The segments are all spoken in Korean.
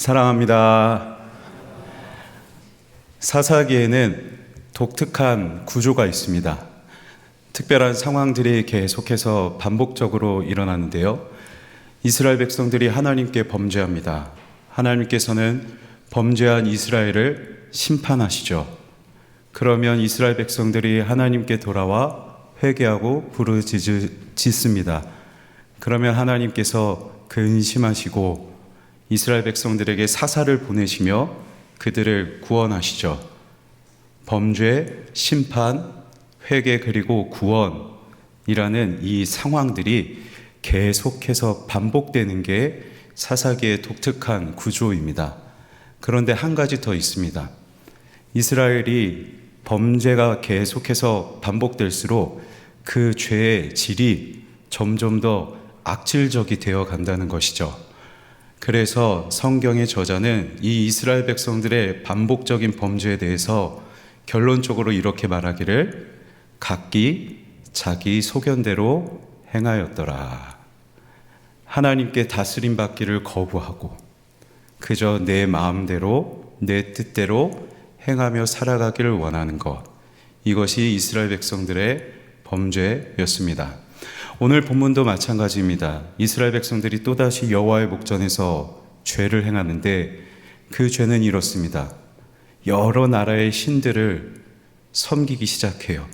사랑합니다. 사사기에는 독특한 구조가 있습니다. 특별한 상황들이 계속해서 반복적으로 일어나는데요. 이스라엘 백성들이 하나님께 범죄합니다. 하나님께서는 범죄한 이스라엘을 심판하시죠. 그러면 이스라엘 백성들이 하나님께 돌아와 회개하고 부르짖습니다. 그러면 하나님께서 근심하시고 이스라엘 백성들에게 사사를 보내시며 그들을 구원하시죠. 범죄, 심판, 회개 그리고 구원이라는 이 상황들이 계속해서 반복되는 게 사사기의 독특한 구조입니다. 그런데 한 가지 더 있습니다. 이스라엘이 범죄가 계속해서 반복될수록 그 죄의 질이 점점 더 악질적이 되어 간다는 것이죠. 그래서 성경의 저자는 이 이스라엘 백성들의 반복적인 범죄에 대해서 결론적으로 이렇게 말하기를 각기 자기 소견대로 행하였더라. 하나님께 다스림 받기를 거부하고 그저 내 마음대로 내 뜻대로 행하며 살아가기를 원하는 것, 이것이 이스라엘 백성들의 범죄였습니다. 오늘 본문도 마찬가지입니다. 이스라엘 백성들이 또다시 여호와의 목전에서 죄를 행하는데 그 죄는 이렇습니다. 여러 나라의 신들을 섬기기 시작해요.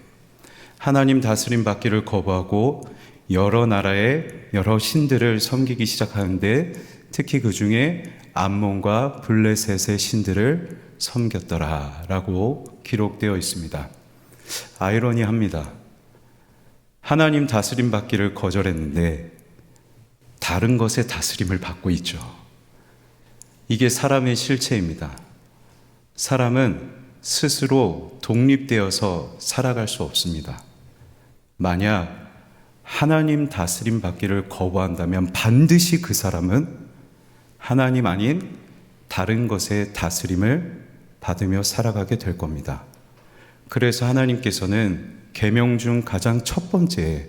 하나님 다스림 받기를 거부하고 여러 나라의 여러 신들을 섬기기 시작하는데 특히 그 중에 암몬과 블레셋의 신들을 섬겼더라라고 기록되어 있습니다. 아이러니합니다. 하나님 다스림 받기를 거절했는데 다른 것의 다스림을 받고 있죠. 이게 사람의 실체입니다. 사람은 스스로 독립되어서 살아갈 수 없습니다. 만약 하나님 다스림 받기를 거부한다면 반드시 그 사람은 하나님 아닌 다른 것의 다스림을 받으며 살아가게 될 겁니다. 그래서 하나님께서는 계명 중 가장 첫 번째,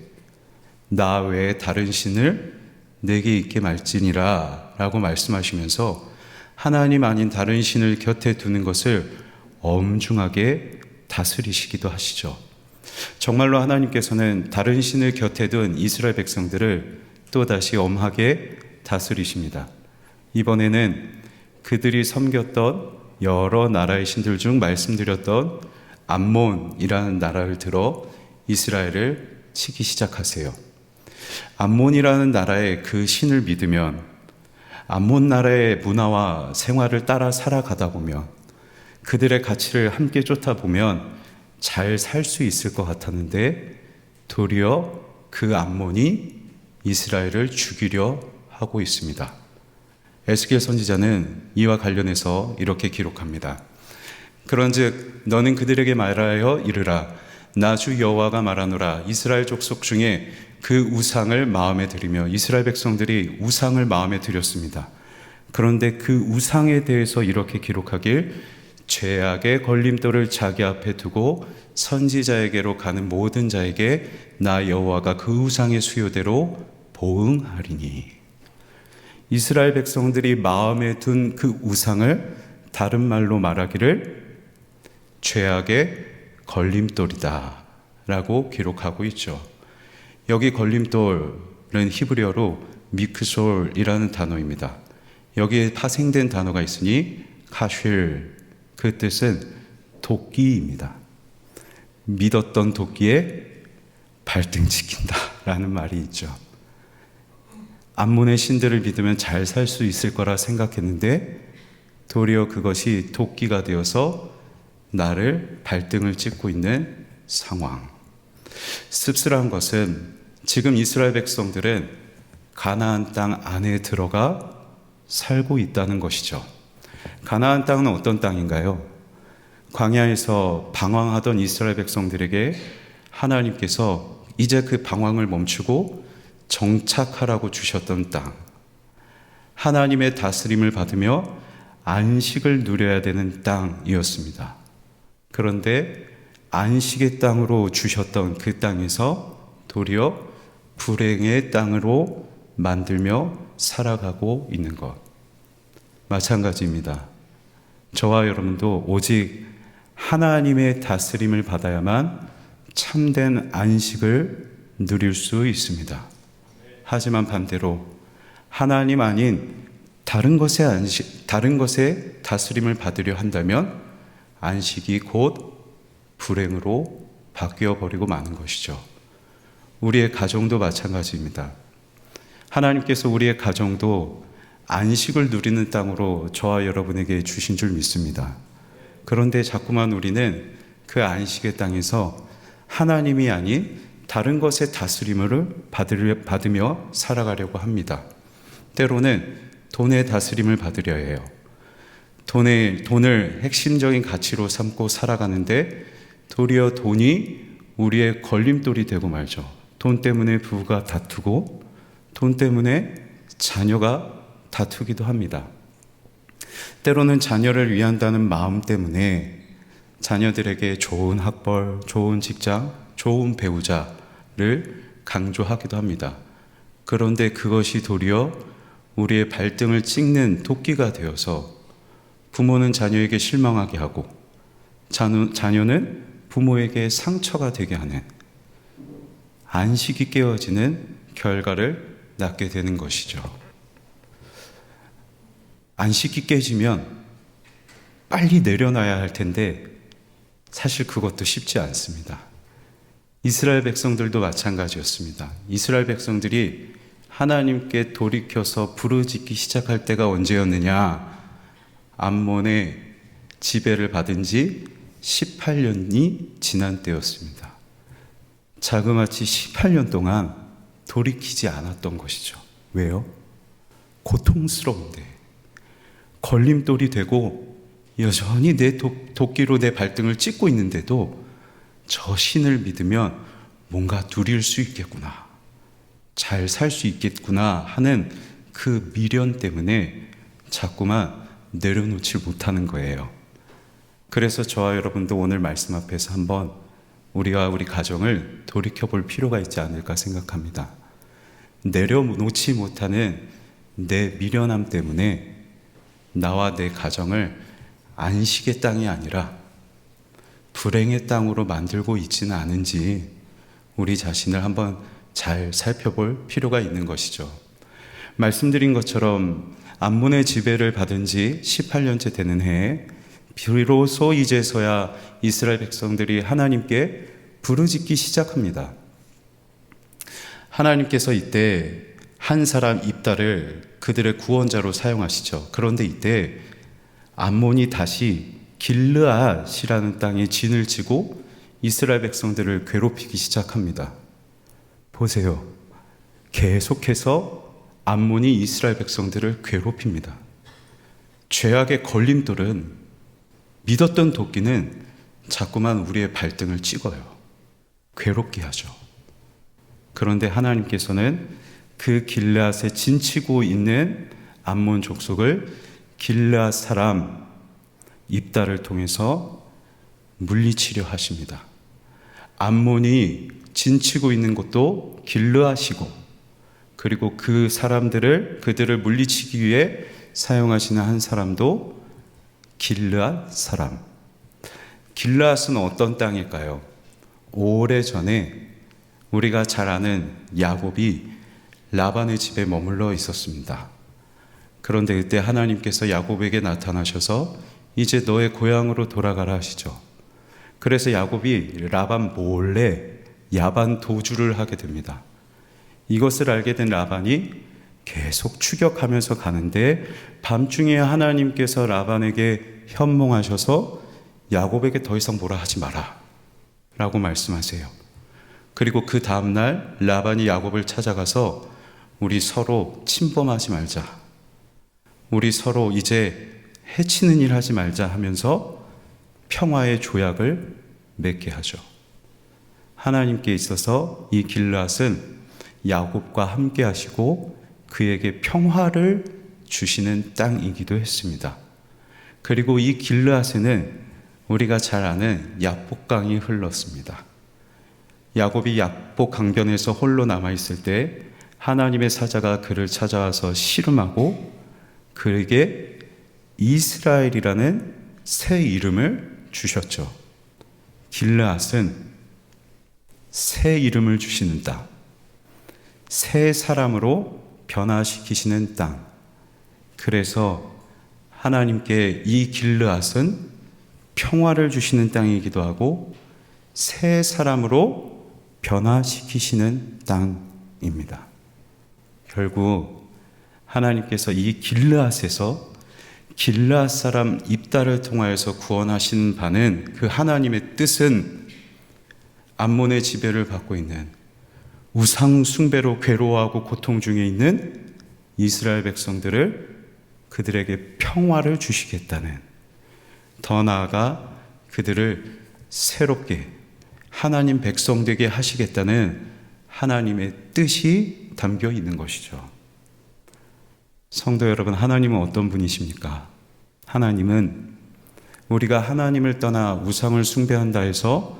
나 외에 다른 신을 내게 있게 말지니라 라고 말씀하시면서 하나님 아닌 다른 신을 곁에 두는 것을 엄중하게 다스리시기도 하시죠. 정말로 하나님께서는 다른 신을 곁에 둔 이스라엘 백성들을 또다시 엄하게 다스리십니다. 이번에는 그들이 섬겼던 여러 나라의 신들 중 말씀드렸던 암몬이라는 나라를 들어 이스라엘을 치기 시작하세요. 암몬이라는 나라의 그 신을 믿으면, 암몬 나라의 문화와 생활을 따라 살아가다 보면, 그들의 가치를 함께 쫓아 보면 잘 살 수 있을 것 같았는데 도리어 그 암몬이 이스라엘을 죽이려 하고 있습니다. 에스겔 선지자는 이와 관련해서 이렇게 기록합니다. 그런즉 너는 그들에게 말하여 이르라. 나 주 여호와가 말하노라. 이스라엘 족속 중에 그 우상을 마음에 들이며, 이스라엘 백성들이 우상을 마음에 들였습니다. 그런데 그 우상에 대해서 이렇게 기록하길, 죄악의 걸림돌을 자기 앞에 두고 선지자에게로 가는 모든 자에게 나 여호와가 그 우상의 수요대로 보응하리니. 이스라엘 백성들이 마음에 둔 그 우상을 다른 말로 말하기를 죄악의 걸림돌이다 라고 기록하고 있죠. 여기 걸림돌은 히브리어로 미크솔이라는 단어입니다. 여기에 파생된 단어가 있으니 카쉴, 그 뜻은 도끼입니다. 믿었던 도끼에 발등지킨다 라는 말이 있죠. 암몬의 신들을 믿으면 잘 살 수 있을 거라 생각했는데 도리어 그것이 도끼가 되어서 나를 발등을 찍고 있는 상황. 씁쓸한 것은 지금 이스라엘 백성들은 가나안 땅 안에 들어가 살고 있다는 것이죠. 가나안 땅은 어떤 땅인가요? 광야에서 방황하던 이스라엘 백성들에게 하나님께서 이제 그 방황을 멈추고 정착하라고 주셨던 땅, 하나님의 다스림을 받으며 안식을 누려야 되는 땅이었습니다. 그런데 안식의 땅으로 주셨던 그 땅에서 도리어 불행의 땅으로 만들며 살아가고 있는 것. 마찬가지입니다. 저와 여러분도 오직 하나님의 다스림을 받아야만 참된 안식을 누릴 수 있습니다. 하지만 반대로 하나님 아닌 다른 것의 다스림을 받으려 한다면 안식이 곧 불행으로 바뀌어 버리고 마는 것이죠. 우리의 가정도 마찬가지입니다. 하나님께서 우리의 가정도 안식을 누리는 땅으로 저와 여러분에게 주신 줄 믿습니다. 그런데 자꾸만 우리는 그 안식의 땅에서 하나님이 아닌 다른 것의 다스림을 받으며 살아가려고 합니다. 때로는 돈의 다스림을 받으려 해요. 돈을 핵심적인 가치로 삼고 살아가는데 도리어 돈이 우리의 걸림돌이 되고 말죠. 돈 때문에 부부가 다투고 돈 때문에 자녀가 다투기도 합니다. 때로는 자녀를 위한다는 마음 때문에 자녀들에게 좋은 학벌, 좋은 직장, 좋은 배우자를 강조하기도 합니다. 그런데 그것이 도리어 우리의 발등을 찍는 도끼가 되어서 부모는 자녀에게 실망하게 하고 자녀는 부모에게 상처가 되게 하는 안식이 깨어지는 결과를 낳게 되는 것이죠. 안식이 깨지면 빨리 내려놔야 할 텐데 사실 그것도 쉽지 않습니다. 이스라엘 백성들도 마찬가지였습니다. 이스라엘 백성들이 하나님께 돌이켜서 부르짖기 시작할 때가 언제였느냐? 암몬의 지배를 받은 지 18년이 지난 때였습니다. 자그마치 18년 동안 돌이키지 않았던 것이죠. 왜요? 고통스러운데 걸림돌이 되고 여전히 내 도끼로 내 발등을 찍고 있는데도 저 신을 믿으면 뭔가 누릴 수 있겠구나, 잘 살 수 있겠구나 하는 그 미련 때문에 자꾸만 내려놓지 못하는 거예요. 그래서 저와 여러분도 오늘 말씀 앞에서 한번 우리가 우리 가정을 돌이켜볼 필요가 있지 않을까 생각합니다. 내려놓지 못하는 내 미련함 때문에 나와 내 가정을 안식의 땅이 아니라 불행의 땅으로 만들고 있지는 않은지 우리 자신을 한번 잘 살펴볼 필요가 있는 것이죠. 말씀드린 것처럼 암몬의 지배를 받은 지 18년째 되는 해에 비로소 이제서야 이스라엘 백성들이 하나님께 부르짖기 시작합니다. 하나님께서 이때 한 사람 입다를 그들의 구원자로 사용하시죠. 그런데 이때 암몬이 다시 길르앗이라는 땅에 진을 치고 이스라엘 백성들을 괴롭히기 시작합니다. 보세요. 계속해서 암몬이 이스라엘 백성들을 괴롭힙니다. 죄악의 걸림돌은, 믿었던 도끼는 자꾸만 우리의 발등을 찍어요. 괴롭게 하죠. 그런데 하나님께서는 그 길르앗에 진치고 있는 암몬 족속을 길르앗 사람 입다를 통해서 물리치려 하십니다. 암몬이 진치고 있는 곳도 길르앗이고, 그리고 그 그들을 물리치기 위해 사용하시는 한 사람도 길르앗 사람. 길르앗은 어떤 땅일까요? 오래전에 우리가 잘 아는 야곱이 라반의 집에 머물러 있었습니다. 그런데 그때 하나님께서 야곱에게 나타나셔서 이제 너의 고향으로 돌아가라 하시죠. 그래서 야곱이 라반 몰래 야반 도주를 하게 됩니다. 이것을 알게 된 라반이 계속 추격하면서 가는데 밤중에 하나님께서 라반에게 현몽하셔서 야곱에게 더 이상 뭐라 하지 마라 라고 말씀하세요. 그리고 그 다음날 라반이 야곱을 찾아가서 우리 서로 침범하지 말자, 우리 서로 이제 해치는 일 하지 말자 하면서 평화의 조약을 맺게 하죠. 하나님께 있어서 이 길르앗은 야곱과 함께 하시고 그에게 평화를 주시는 땅이기도 했습니다. 그리고 이 길르앗에는 우리가 잘 아는 야복강이 흘렀습니다. 야곱이 야복 강변에서 홀로 남아있을 때 하나님의 사자가 그를 찾아와서 씨름하고 그에게 이스라엘이라는 새 이름을 주셨죠. 길르앗은 새 이름을 주시는 땅, 새 사람으로 변화시키시는 땅. 그래서 하나님께 이 길르앗은 평화를 주시는 땅이기도 하고 새 사람으로 변화시키시는 땅입니다. 결국 하나님께서 이 길르앗에서 길르앗 사람 입다를 통하여서 구원하시는 바는 그 하나님의 뜻은 암몬의 지배를 받고 있는 우상 숭배로 괴로워하고 고통 중에 있는 이스라엘 백성들을 그들에게 평화를 주시겠다는, 더 나아가 그들을 새롭게 하나님 백성 되게 하시겠다는 하나님의 뜻이 담겨 있는 것이죠. 성도 여러분, 하나님은 어떤 분이십니까? 하나님은 우리가 하나님을 떠나 우상을 숭배한다 해서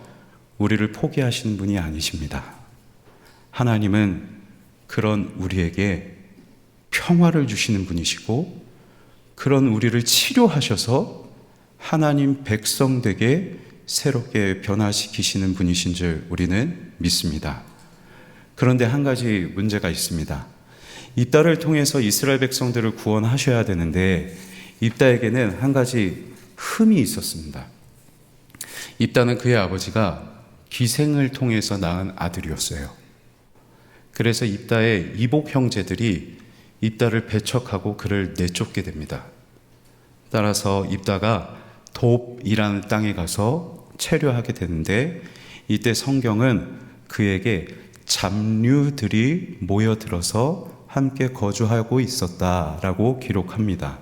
우리를 포기하시는 분이 아니십니다. 하나님은 그런 우리에게 평화를 주시는 분이시고 그런 우리를 치료하셔서 하나님 백성 되게 새롭게 변화시키시는 분이신 줄 우리는 믿습니다. 그런데 한 가지 문제가 있습니다. 입다를 통해서 이스라엘 백성들을 구원하셔야 되는데 입다에게는 한 가지 흠이 있었습니다. 입다는 그의 아버지가 기생을 통해서 낳은 아들이었어요. 그래서 입다의 이복 형제들이 입다를 배척하고 그를 내쫓게 됩니다. 따라서 입다가 돕이라는 땅에 가서 체류하게 되는데 이때 성경은 그에게 잡류들이 모여들어서 함께 거주하고 있었다라고 기록합니다.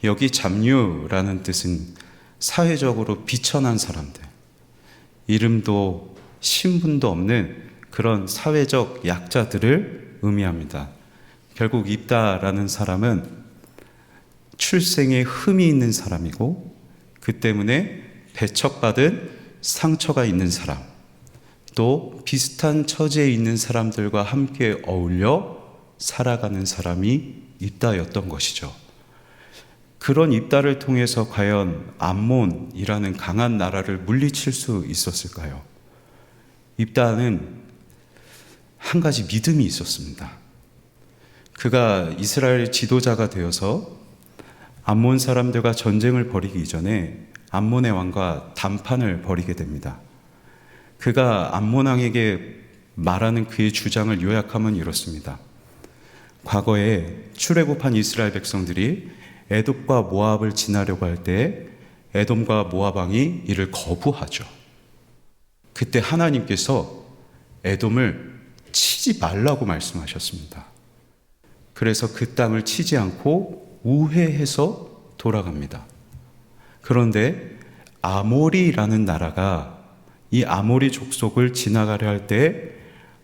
여기 잡류라는 뜻은 사회적으로 비천한 사람들, 이름도 신분도 없는 그런 사회적 약자들을 의미합니다. 결국 입다라는 사람은 출생에 흠이 있는 사람이고 그 때문에 배척받은 상처가 있는 사람, 또 비슷한 처지에 있는 사람들과 함께 어울려 살아가는 사람이 입다였던 것이죠. 그런 입다를 통해서 과연 암몬이라는 강한 나라를 물리칠 수 있었을까요? 입다는 한 가지 믿음이 있었습니다. 그가 이스라엘 지도자가 되어서 암몬 사람들과 전쟁을 벌이기 이전에 암몬의 왕과 담판을 벌이게 됩니다. 그가 암몬 왕에게 말하는 그의 주장을 요약하면 이렇습니다. 과거에 출애굽한 이스라엘 백성들이 에돔과 모압을 지나려고 할 때 에돔과 모압 왕이 이를 거부하죠. 그때 하나님께서 에돔을 치지 말라고 말씀하셨습니다. 그래서 그 땅을 치지 않고 우회해서 돌아갑니다. 그런데 아모리라는 나라가 이 아모리 족속을 지나가려 할 때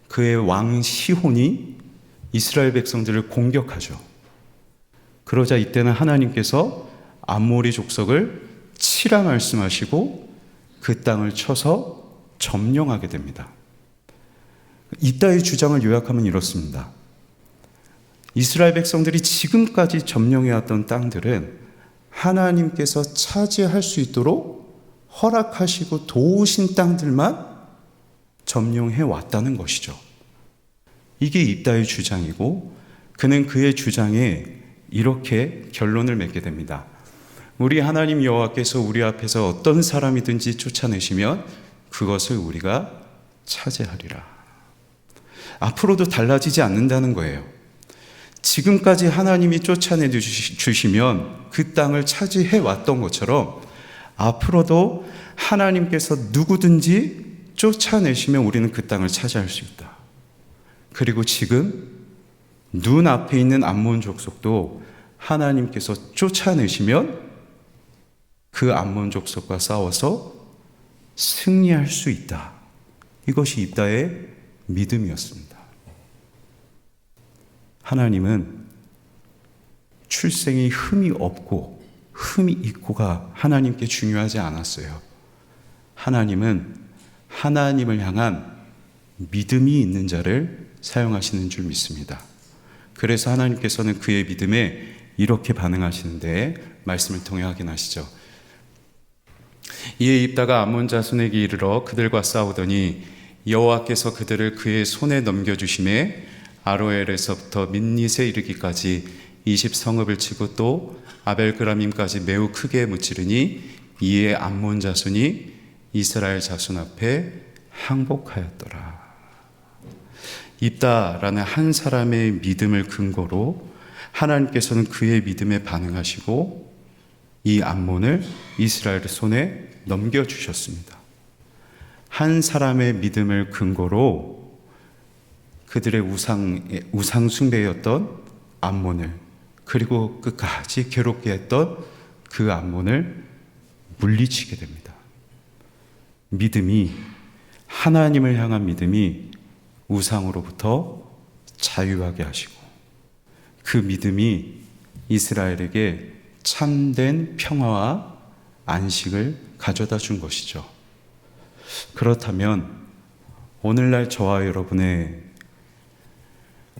그의 왕 시혼이 이스라엘 백성들을 공격하죠. 그러자 이때는 하나님께서 아모리 족속을 치라 말씀하시고 그 땅을 쳐서 점령하게 됩니다. 입다의 주장을 요약하면 이렇습니다. 이스라엘 백성들이 지금까지 점령해왔던 땅들은 하나님께서 차지할 수 있도록 허락하시고 도우신 땅들만 점령해 왔다는 것이죠. 이게 입다의 주장이고 그는 그의 주장에 이렇게 결론을 맺게 됩니다. 우리 하나님 여호와께서 우리 앞에서 어떤 사람이든지 쫓아내시면 그것을 우리가 차지하리라. 앞으로도 달라지지 않는다는 거예요. 지금까지 하나님이 쫓아내 주시면 그 땅을 차지해 왔던 것처럼 앞으로도 하나님께서 누구든지 쫓아내시면 우리는 그 땅을 차지할 수 있다. 그리고 지금 눈앞에 있는 암몬 족속도 하나님께서 쫓아내시면 그 암몬 족속과 싸워서 승리할 수 있다. 이것이 입다의 믿음이었습니다. 하나님은 출생이 흠이 없고 흠이 있고가 하나님께 중요하지 않았어요. 하나님은 하나님을 향한 믿음이 있는 자를 사용하시는 줄 믿습니다. 그래서 하나님께서는 그의 믿음에 이렇게 반응하시는데 말씀을 통해 확인하시죠. 이에 입다가 암몬 자손에게 이르러 그들과 싸우더니 여호와께서 그들을 그의 손에 넘겨주심에 아로엘에서부터 민닛에 이르기까지 20성읍을 치고 또 아벨그라밈까지 매우 크게 무찌르니 이에 암몬 자손이 이스라엘 자손 앞에 항복하였더라. 입다라는 한 사람의 믿음을 근거로 하나님께서는 그의 믿음에 반응하시고 이 암몬을 이스라엘 손에 넘겨주셨습니다. 한 사람의 믿음을 근거로 그들의 우상 숭배였던 암몬을, 그리고 끝까지 괴롭게 했던 그 암몬을 물리치게 됩니다. 믿음이, 하나님을 향한 믿음이 우상으로부터 자유하게 하시고 그 믿음이 이스라엘에게 참된 평화와 안식을 가져다 준 것이죠. 그렇다면 오늘날 저와 여러분의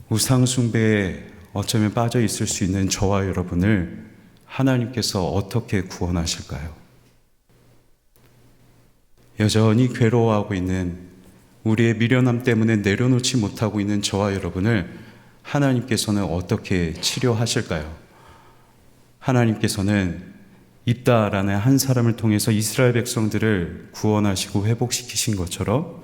우상 숭배에 어쩌면 빠져 있을 수 있는 저와 여러분을 하나님께서 어떻게 구원하실까요? 여전히 괴로워하고 있는, 우리의 미련함 때문에 내려놓지 못하고 있는 저와 여러분을 하나님께서는 어떻게 치료하실까요? 하나님께서는 입다라는 한 사람을 통해서 이스라엘 백성들을 구원하시고 회복시키신 것처럼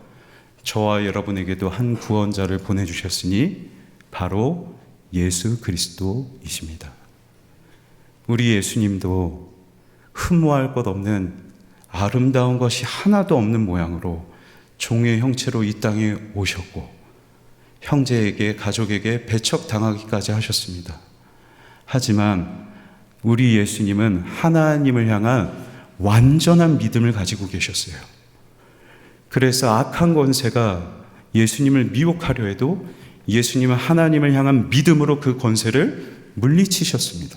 저와 여러분에게도 한 구원자를 보내주셨으니 바로 예수 그리스도이십니다. 우리 예수님도 흠모할 것 없는 아름다운 것이 하나도 없는 모양으로 종의 형체로 이 땅에 오셨고 형제에게, 가족에게 배척당하기까지 하셨습니다. 하지만 우리 예수님은 하나님을 향한 완전한 믿음을 가지고 계셨어요. 그래서 악한 권세가 예수님을 미혹하려 해도 예수님은 하나님을 향한 믿음으로 그 권세를 물리치셨습니다.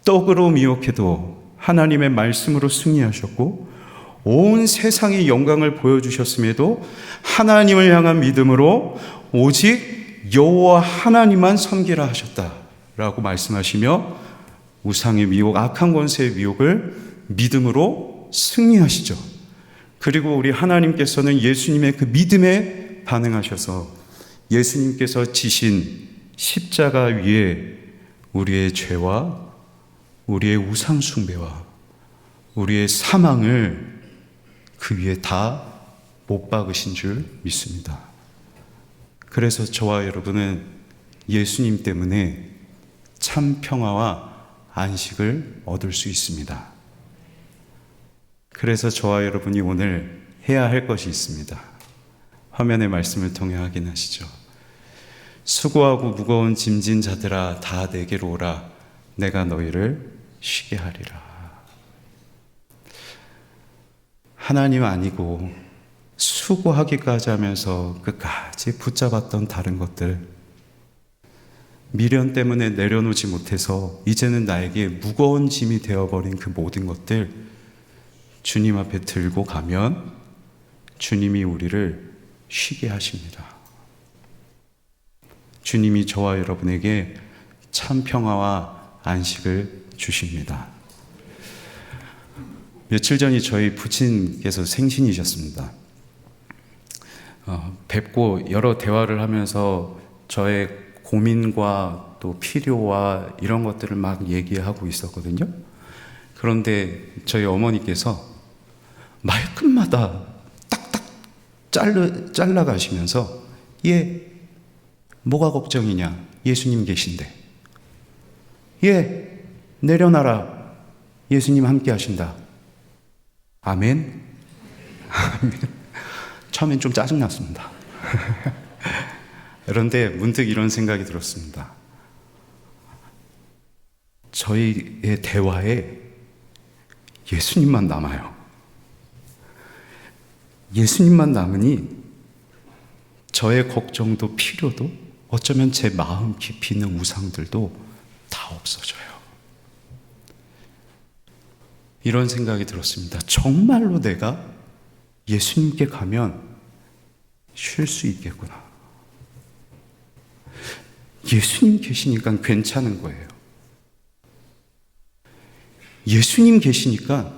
떡으로 미혹해도 하나님의 말씀으로 승리하셨고 온 세상의 영광을 보여주셨음에도 하나님을 향한 믿음으로 오직 여호와 하나님만 섬기라 하셨다라고 말씀하시며 우상의 미혹, 악한 권세의 미혹을 믿음으로 승리하시죠. 그리고 우리 하나님께서는 예수님의 그 믿음에 반응하셔서 예수님께서 지신 십자가 위에 우리의 죄와 우리의 우상 숭배와 우리의 사망을 그 위에 다 못 박으신 줄 믿습니다. 그래서 저와 여러분은 예수님 때문에 참 평화와 안식을 얻을 수 있습니다. 그래서 저와 여러분이 오늘 해야 할 것이 있습니다. 화면의 말씀을 통해 확인하시죠. 수고하고 무거운 짐진 자들아 다 내게로 오라. 내가 너희를 쉬게 하리라. 하나님 아니고 수고하기까지 하면서 끝까지 붙잡았던 다른 것들, 미련 때문에 내려놓지 못해서 이제는 나에게 무거운 짐이 되어버린 그 모든 것들 주님 앞에 들고 가면 주님이 우리를 쉬게 하십니다. 주님이 저와 여러분에게 참 평화와 안식을 주십니다. 며칠 전이 저희 부친께서 생신이셨습니다. 뵙고 여러 대화를 하면서 저의 고민과 또 필요와 이런 것들을 막 얘기하고 있었거든요. 그런데 저희 어머니께서 말끝마다 딱딱 잘라가시면서 얘 뭐가 걱정이냐, 예수님 계신데. 얘 내려놔라, 예수님 함께 하신다. 아멘? 아멘. 처음엔 좀 짜증났습니다. 그런데 문득 이런 생각이 들었습니다. 저희의 대화에 예수님만 남아요. 예수님만 남으니 저의 걱정도 필요도 어쩌면 제 마음 깊이 있는 우상들도 다 없어져요. 이런 생각이 들었습니다. 정말로 내가 예수님께 가면 쉴 수 있겠구나. 예수님 계시니까 괜찮은 거예요. 예수님 계시니까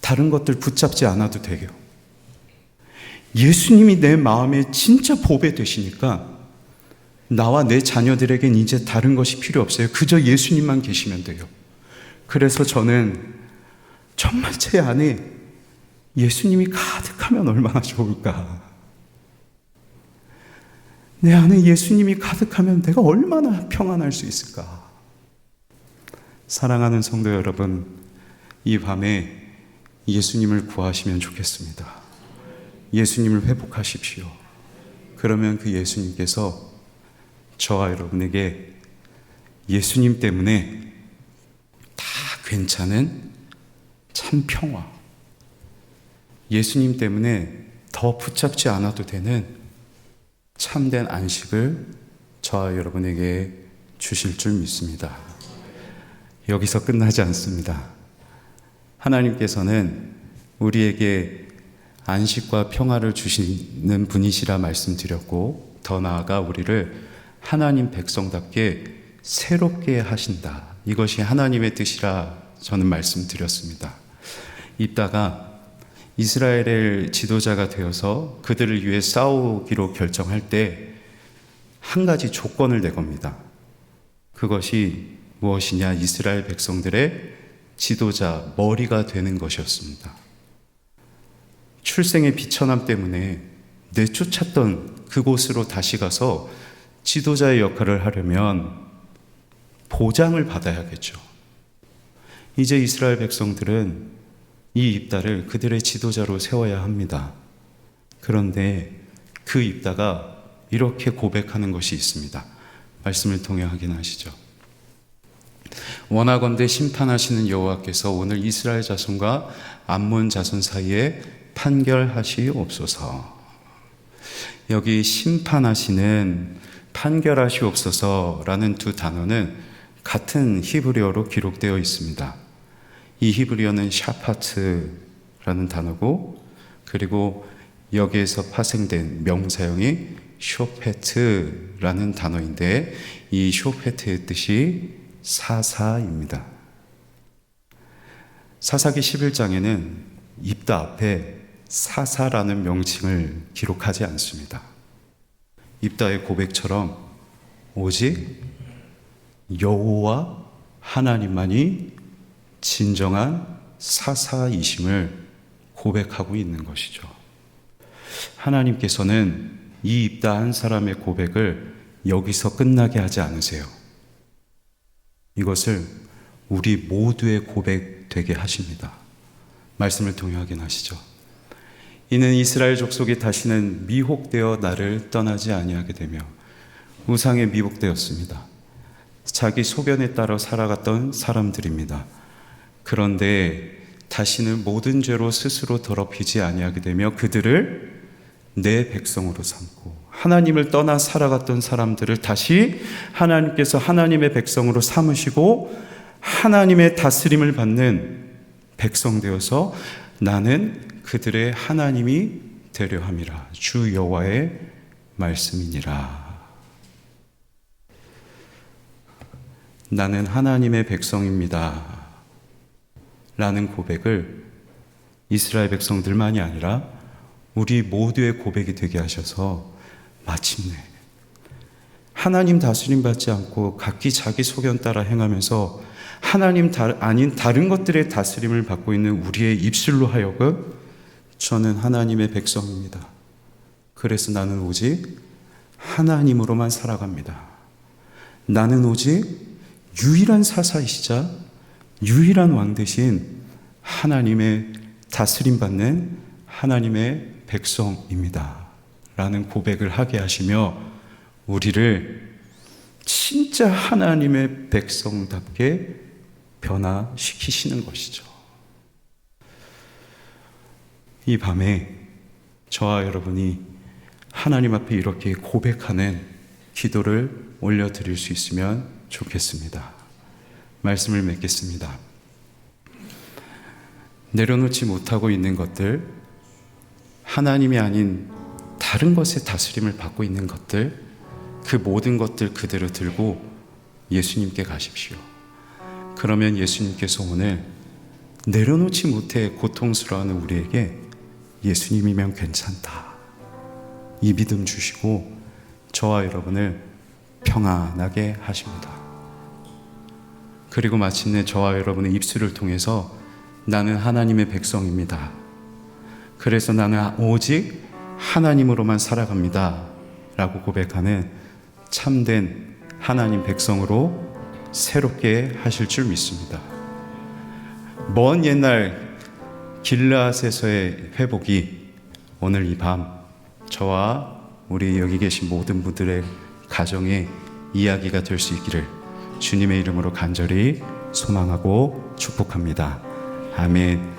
다른 것들 붙잡지 않아도 돼요. 예수님이 내 마음에 진짜 보배 되시니까 나와 내 자녀들에겐 이제 다른 것이 필요 없어요. 그저 예수님만 계시면 돼요. 그래서 저는 정말 제 안에 예수님이 가득하면 얼마나 좋을까. 내 안에 예수님이 가득하면 내가 얼마나 평안할 수 있을까. 사랑하는 성도 여러분, 이 밤에 예수님을 구하시면 좋겠습니다. 예수님을 회복하십시오. 그러면 그 예수님께서 저와 여러분에게 예수님 때문에 다 괜찮은 참 평화, 예수님 때문에 더 붙잡지 않아도 되는 참된 안식을 저와 여러분에게 주실 줄 믿습니다. 여기서 끝나지 않습니다. 하나님께서는 우리에게 안식과 평화를 주시는 분이시라 말씀드렸고, 더 나아가 우리를 하나님 백성답게 새롭게 하신다. 이것이 하나님의 뜻이라 저는 말씀드렸습니다. 입다가 이스라엘의 지도자가 되어서 그들을 위해 싸우기로 결정할 때 한 가지 조건을 내겁니다. 그것이 무엇이냐? 이스라엘 백성들의 지도자, 머리가 되는 것이었습니다. 출생의 비천함 때문에 내쫓았던 그곳으로 다시 가서 지도자의 역할을 하려면 보장을 받아야겠죠. 이제 이스라엘 백성들은 이 입다를 그들의 지도자로 세워야 합니다. 그런데 그 입다가 이렇게 고백하는 것이 있습니다. 말씀을 통해 확인하시죠. 원하건대 심판하시는 여호와께서 오늘 이스라엘 자손과 암몬 자손 사이에 판결하시옵소서. 여기 심판하시는, 판결하시옵소서라는 두 단어는 같은 히브리어로 기록되어 있습니다. 이 히브리어는 샤파트라는 단어고, 그리고 여기에서 파생된 명사형이 쇼페트라는 단어인데, 이 쇼페트의 뜻이 사사입니다. 사사기 11장에는 입다 앞에 사사라는 명칭을 기록하지 않습니다. 입다의 고백처럼 오직 여호와 하나님만이 진정한 사사이심을 고백하고 있는 것이죠. 하나님께서는 이 입다 한 사람의 고백을 여기서 끝나게 하지 않으세요. 이것을 우리 모두의 고백 되게 하십니다. 말씀을 통해 확인하시죠. 이는 이스라엘 족속이 다시는 미혹되어 나를 떠나지 아니하게 되며 우상에 미혹되었습니다. 자기 소견에 따라 살아갔던 사람들입니다. 그런데 다시는 모든 죄로 스스로 더럽히지 아니하게 되며 그들을 내 백성으로 삼고, 하나님을 떠나 살아갔던 사람들을 다시 하나님께서 하나님의 백성으로 삼으시고 하나님의 다스림을 받는 백성 되어서 나는 그들의 하나님이 되려 함이라. 주 여호와의 말씀이니라. 나는 하나님의 백성입니다 라는 고백을 이스라엘 백성들만이 아니라 우리 모두의 고백이 되게 하셔서 마침내 하나님 다스림 받지 않고 각기 자기 소견 따라 행하면서 하나님 아닌 다른 것들의 다스림을 받고 있는 우리의 입술로 하여금 저는 하나님의 백성입니다. 그래서 나는 오직 하나님으로만 살아갑니다. 나는 오직 유일한 사사이시자 유일한 왕 대신 하나님의 다스림 받는 하나님의 백성입니다 라는 고백을 하게 하시며 우리를 진짜 하나님의 백성답게 변화시키시는 것이죠. 이 밤에 저와 여러분이 하나님 앞에 이렇게 고백하는 기도를 올려드릴 수 있으면 좋겠습니다. 말씀을 맺겠습니다. 내려놓지 못하고 있는 것들, 하나님이 아닌 다른 것의 다스림을 받고 있는 것들, 그 모든 것들 그대로 들고 예수님께 가십시오. 그러면 예수님께서 오늘 내려놓지 못해 고통스러워하는 우리에게 예수님이면 괜찮다, 이 믿음 주시고 저와 여러분을 평안하게 하십니다. 그리고 마침내 저와 여러분의 입술을 통해서 나는 하나님의 백성입니다, 그래서 나는 오직 하나님으로만 살아갑니다 라고 고백하는 참된 하나님 백성으로 새롭게 하실 줄 믿습니다. 먼 옛날 길르앗에서의 회복이 오늘 이 밤 저와 우리 여기 계신 모든 분들의 가정의 이야기가 될 수 있기를 주님의 이름으로 간절히 소망하고 축복합니다. 아멘.